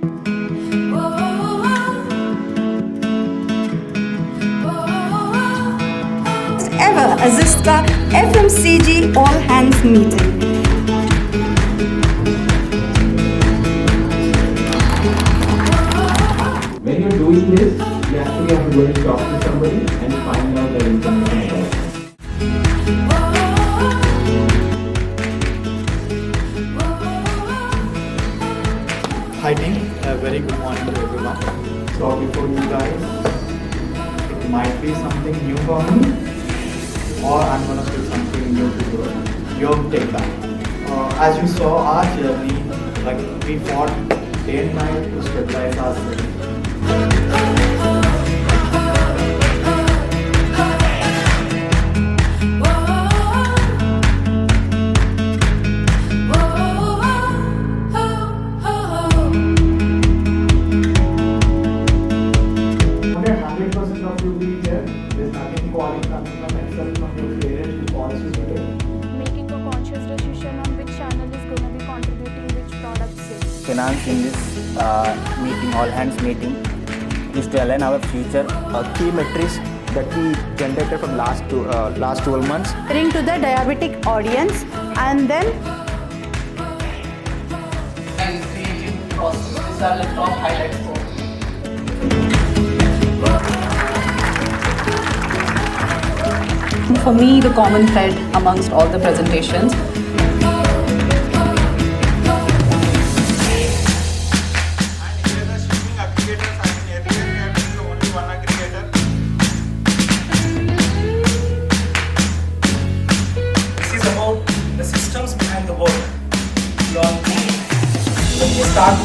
Ever Azista FMCG all hands meeting. When you're doing this, you actually have to go and talk to somebody and find out their information about it. Hi team, a very good morning to everyone. So before you guys, it might be something new for me, or I'm gonna do something new to you. Your take back. As you saw our journey, like we fought day and night to stabilize ourselves. Of you being here, there's nothing calling coming from except from your parents who calls you today. Making a conscious decision on which channel is going to be contributing which products sales. Finance in this meeting, all hands meeting, is to align our future. Key metrics that we generated from last 12 months. Referring to the diabetic audience and then and creative process. These are the top highlights for For me, the common thread amongst all the presentations This is about the systems behind the work. When you start